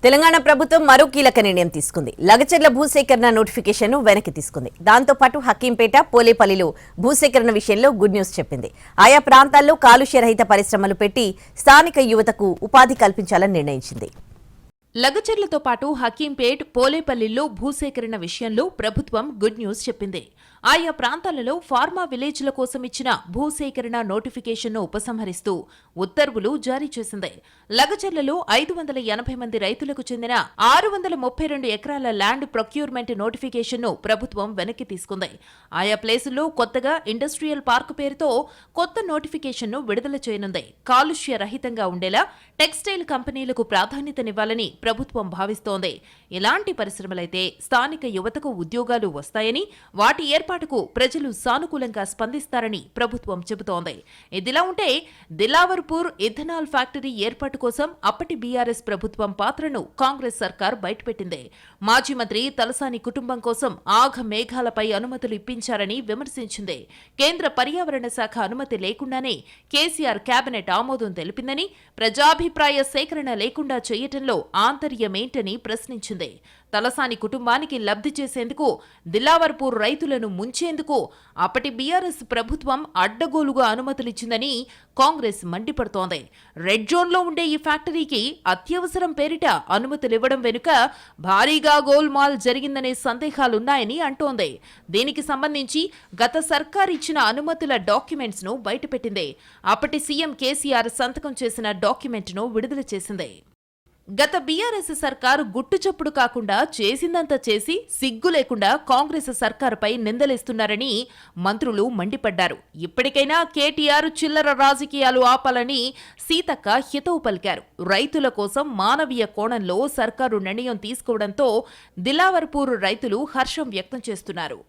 తెలంగాణ ప్రభుత్వం మరో కీలక నిర్ణయం తీసుకుంది. లగచర్ల భూసేకరణ నోటిఫికేషన్ను వెనక్కి తీసుకుంది. దాంతో పాటు హకీంపేట, పోలేపల్లిలో భూసేకరణ విషయంలో గుడ్ న్యూస్ చెప్పింది. ఆయా ప్రాంతాల్లో కాలుష్య రహిత పరిశ్రమలు పెట్టి స్థానిక యువతకు ఉపాధి కల్పించాలని నిర్ణయించింది. లగచర్లతో పాటు హకీంపేట్, పోలేపల్లిలో భూసేకరణ విషయంలో ప్రభుత్వం గుడ్ న్యూస్ చెప్పింది. ఆయా ప్రాంతాలలో ఫార్మా విలేజ్ల కోసం ఇచ్చిన భూసేకరణ నోటిఫికేషన్ను ఉపసంహరిస్తూ ఉత్తర్వులు జారీ చేసింది. లగచర్లలో 580 మంది రైతులకు చెందిన 632 ఎకరాల ల్యాండ్ ప్రొక్యూర్మెంట్ నోటిఫికేషన్ను ప్రభుత్వం వెనక్కి తీసుకుంది. ఆయా ప్లేసుల్లో కొత్తగా ఇండస్ట్రియల్ పార్క్ పేరుతో కొత్త నోటిఫికేషన్ను విడుదల చేయనుంది. కాలుష్య రహితంగా ఉండేలా టెక్స్టైల్ కంపెనీలకు ప్రాధాన్యతనివ్వాలని ప్రభుత్వం భావిస్తోంది. ఇలాంటి పరిశ్రమలైతే స్థానిక యువతకు ఉద్యోగాలు వస్తాయని, వాటి ఏర్పాటుకు ప్రజలు సానుకూలంగా స్పందిస్తారని ప్రభుత్వం చెబుతోంది. ఇదిలా ఉంటే దిలావర్పూర్ ఇథనాల్ ఫ్యాక్టరీ ఏర్పాటు కోసం అప్పటి బీఆర్ఎస్ ప్రభుత్వం పాత్రను కాంగ్రెస్ సర్కార్ బయటపెట్టింది. మాజీ మంత్రి తలసాని కుటుంబం కోసం ఆఘ మేఘాలపై అనుమతులు ఇప్పించారని విమర్శించింది. కేంద్ర పర్యావరణ శాఖ అనుమతి లేకుండానే కేసీఆర్ కేబినెట్ ఆమోదం తెలిపిందని, ప్రజాభిప్రాయ సేకరణ లేకుండా చేయటంలో ఆంతర్యమేంటని ప్రశ్నించింది. తలసాని కుటుంబానికి లబ్ధి చేసేందుకు, దిలావర్పూర్ రైతులను ముంచేందుకు అప్పటి బీఆర్ఎస్ ప్రభుత్వం అడ్డగోలుగా అనుమతులిచ్చిందని కాంగ్రెస్ మండిపడుతోంది. రెడ్ జోన్లో ఉండే ఈ ఫ్యాక్టరీకి అత్యవసరం పేరిట అనుమతులివ్వడం వెనుక భారీగా గోల్మాల్ జరిగిందనే సందేహాలున్నాయని అంటోంది. దీనికి సంబంధించి గత సర్కార్ ఇచ్చిన అనుమతుల డాక్యుమెంట్స్ ను బయటపెట్టింది. అప్పటి సీఎం కేసీఆర్ సంతకం చేసిన డాక్యుమెంట్ ను విడుదల చేసింది. గత బీఆర్ఎస్ సర్కారు గుట్టుచప్పుడు కాకుండా చేసిందంతా చేసి సిగ్గు లేకుండా కాంగ్రెస్ సర్కారుపై నిందలేస్తున్నారని మంత్రులు మండిపడ్డారు. ఇప్పటికైనా కేటీఆర్ చిల్లర రాజకీయాలు ఆపాలని సీతక్క హితవు పలికారు. రైతుల కోసం మానవీయ కోణంలో సర్కారు నిర్ణయం తీసుకోవడంతో దిలావర్పూర్ రైతులు హర్షం వ్యక్తం చేస్తున్నారు.